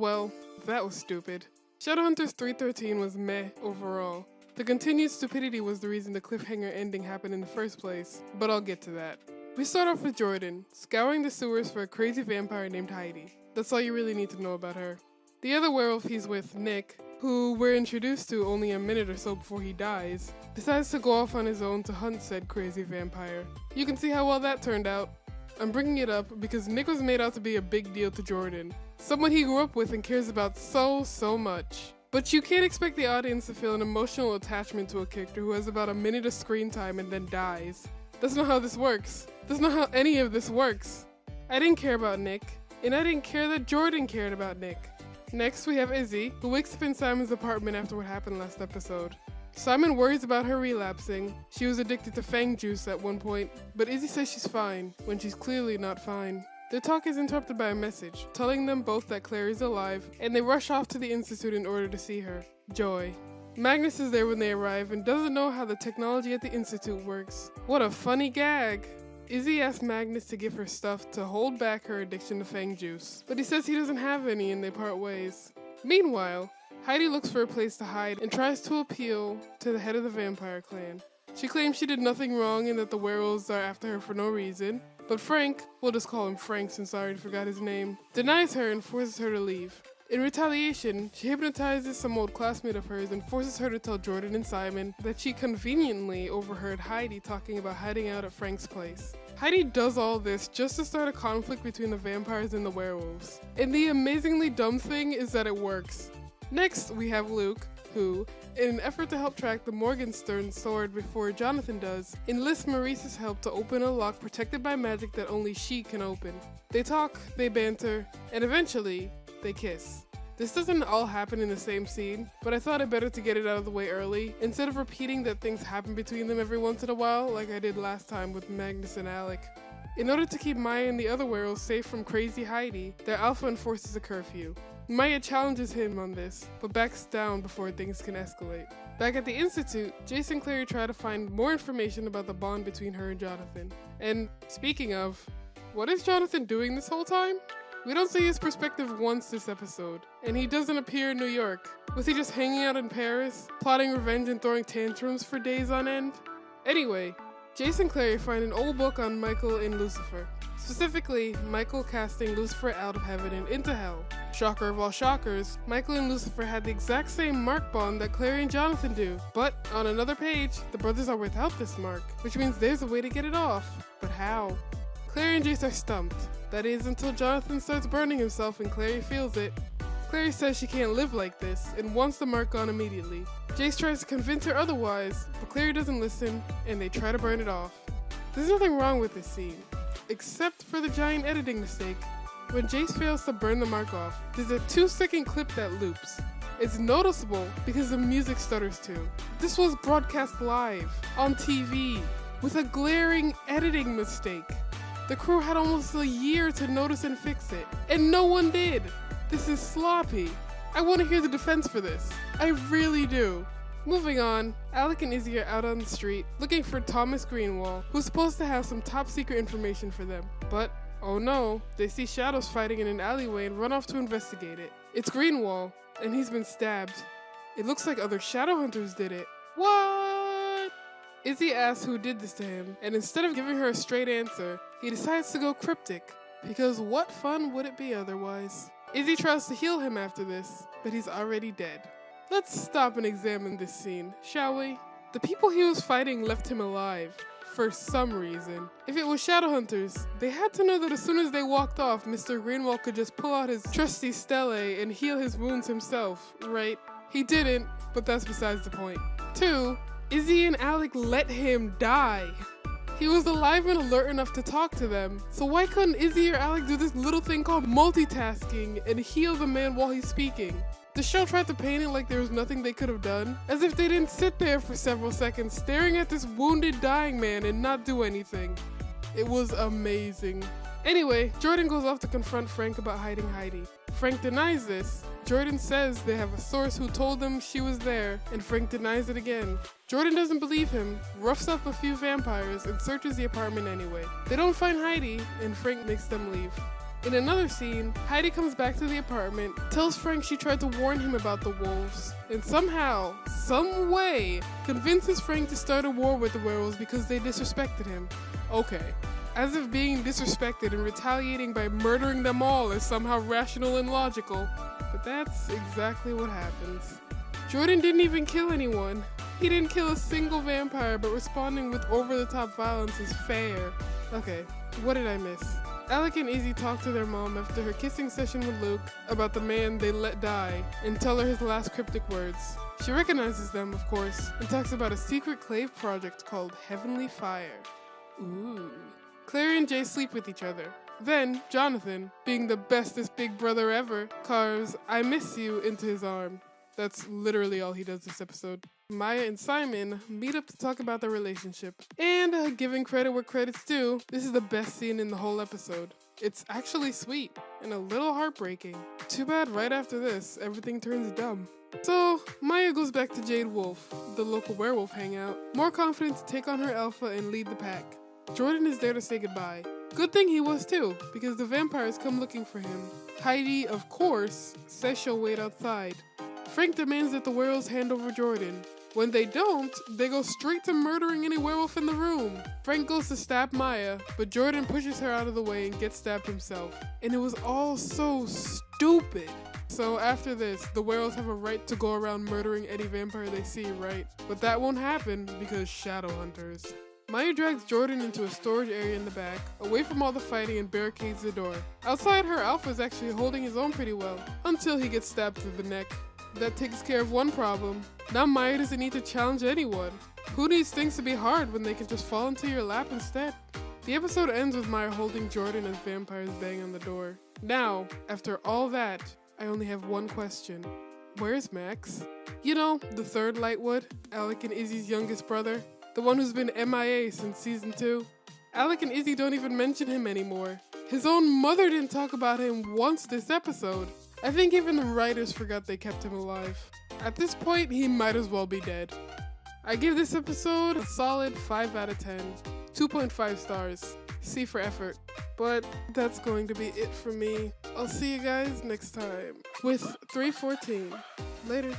Well, that was stupid. Shadowhunters 3x13 was meh overall. The continued stupidity was the reason the cliffhanger ending happened in the first place, but I'll get to that. We start off with Jordan, scouring the sewers for a crazy vampire named Heidi. That's all you really need to know about her. The other werewolf he's with, Nick, who we're introduced to only a minute or so before he dies, decides to go off on his own to hunt said crazy vampire. You can see how well that turned out. I'm bringing it up because Nick was made out to be a big deal to Jordan, someone he grew up with and cares about so much. But you can't expect the audience to feel an emotional attachment to a character who has about a minute of screen time and then dies. That's not how this works. That's not how any of this works. I didn't care about Nick, and I didn't care that Jordan cared about Nick. Next, we have Izzy, who wakes up in Simon's apartment after what happened last episode. Simon worries about her relapsing. She was addicted to fang juice at one point, but Izzy says she's fine, when she's clearly not fine. Their talk is interrupted by a message, telling them both that Claire is alive, and they rush off to the Institute in order to see her. Joy. Magnus is there when they arrive and doesn't know how the technology at the Institute works. What a funny gag! Izzy asks Magnus to give her stuff to hold back her addiction to fang juice, but he says he doesn't have any and they part ways. Meanwhile, Heidi looks for a place to hide and tries to appeal to the head of the vampire clan. She claims she did nothing wrong and that the werewolves are after her for no reason, but Frank, we'll just call him Frank since I already forgot his name, denies her and forces her to leave. In retaliation, she hypnotizes some old classmate of hers and forces her to tell Jordan and Simon that she conveniently overheard Heidi talking about hiding out at Frank's place. Heidi does all this just to start a conflict between the vampires and the werewolves. And the amazingly dumb thing is that it works. Next, we have Luke, who, in an effort to help track the Morgenstern sword before Jonathan does, enlists Maurice's help to open a lock protected by magic that only she can open. They talk, they banter, and eventually, they kiss. This doesn't all happen in the same scene, but I thought it better to get it out of the way early, instead of repeating that things happen between them every once in a while like I did last time with Magnus and Alec. In order to keep Maya and the other werewolves safe from crazy Heidi, their alpha enforces a curfew. Maya challenges him on this, but backs down before things can escalate. Back at the Institute, Jace and Clary try to find more information about the bond between her and Jonathan. And speaking of, what is Jonathan doing this whole time? We don't see his perspective once this episode, and he doesn't appear in New York. Was he just hanging out in Paris, plotting revenge and throwing tantrums for days on end? Anyway, Jace and Clary find an old book on Michael and Lucifer. Specifically, Michael casting Lucifer out of heaven and into hell. Shocker of all shockers, Michael and Lucifer had the exact same mark bond that Clary and Jonathan do. But on another page, the brothers are without this mark, which means there's a way to get it off. But how? Clary and Jace are stumped. That is, until Jonathan starts burning himself and Clary feels it. Clary says she can't live like this and wants the mark gone immediately. Jace tries to convince her otherwise, but Clary doesn't listen and they try to burn it off. There's nothing wrong with this scene, except for the giant editing mistake. When Jace fails to burn the mark off, there's a 2-second clip that loops. It's noticeable because the music stutters too. This was broadcast live, on TV, with a glaring editing mistake. The crew had almost a year to notice and fix it, and no one did. This is sloppy. I want to hear the defense for this. I really do. Moving on, Alec and Izzy are out on the street looking for Thomas Greenwall, who's supposed to have some top secret information for them. But, oh no, they see shadows fighting in an alleyway and run off to investigate it. It's Greenwall, and he's been stabbed. It looks like other Shadowhunters did it. What? Izzy asks who did this to him, and instead of giving her a straight answer, he decides to go cryptic, because what fun would it be otherwise? Izzy tries to heal him after this, but he's already dead. Let's stop and examine this scene, shall we? The people he was fighting left him alive, for some reason. If it was Shadowhunters, they had to know that as soon as they walked off, Mr. Greenwall could just pull out his trusty stele and heal his wounds himself, right? He didn't, but that's besides the point. 2, Izzy and Alec let him die. He was alive and alert enough to talk to them, so why couldn't Izzy or Alec do this little thing called multitasking and heal the man while he's speaking? The show tried to paint it like there was nothing they could have done, as if they didn't sit there for several seconds staring at this wounded, dying man and not do anything. It was amazing. Anyway, Jordan goes off to confront Frank about hiding Heidi. Frank denies this. Jordan says they have a source who told them she was there, and Frank denies it again. Jordan doesn't believe him, roughs up a few vampires, and searches the apartment anyway. They don't find Heidi, and Frank makes them leave. In another scene, Heidi comes back to the apartment, tells Frank she tried to warn him about the wolves, and somehow, some way, convinces Frank to start a war with the werewolves because they disrespected him. Okay. As if being disrespected and retaliating by murdering them all is somehow rational and logical. But that's exactly what happens. Jordan didn't even kill anyone. He didn't kill a single vampire, but responding with over-the-top violence is fair. Okay, what did I miss? Alec and Izzy talk to their mom after her kissing session with Luke about the man they let die and tell her his last cryptic words. She recognizes them, of course, and talks about a secret clave project called Heavenly Fire. Ooh. Clary and Jay sleep with each other. Then, Jonathan, being the bestest big brother ever, carves "I miss you" into his arm. That's literally all he does this episode. Maya and Simon meet up to talk about their relationship. And, giving credit where credit's due, this is the best scene in the whole episode. It's actually sweet, and a little heartbreaking. Too bad right after this, everything turns dumb. So, Maya goes back to Jade Wolf, the local werewolf hangout, more confident to take on her alpha and lead the pack. Jordan is there to say goodbye. Good thing he was too, because the vampires come looking for him. Heidi, of course, says she'll wait outside. Frank demands that the werewolves hand over Jordan. When they don't, they go straight to murdering any werewolf in the room. Frank goes to stab Maya, but Jordan pushes her out of the way and gets stabbed himself. And it was all so stupid. So after this, the werewolves have a right to go around murdering any vampire they see, right? But that won't happen because Shadowhunters. Maya drags Jordan into a storage area in the back, away from all the fighting, and barricades the door. Outside, her alpha is actually holding his own pretty well, until he gets stabbed through the neck. That takes care of one problem. Now Maya doesn't need to challenge anyone. Who needs things to be hard when they can just fall into your lap instead? The episode ends with Maya holding Jordan as vampires bang on the door. Now, after all that, I only have one question. Where's Max? You know, the third Lightwood, Alec and Izzy's youngest brother. The one who's been MIA since season 2. Alec and Izzy don't even mention him anymore. His own mother didn't talk about him once this episode. I think even the writers forgot they kept him alive. At this point, he might as well be dead. I give this episode a solid 5 out of 10. 2.5 stars. C for effort. But that's going to be it for me. I'll see you guys next time with 314. Later.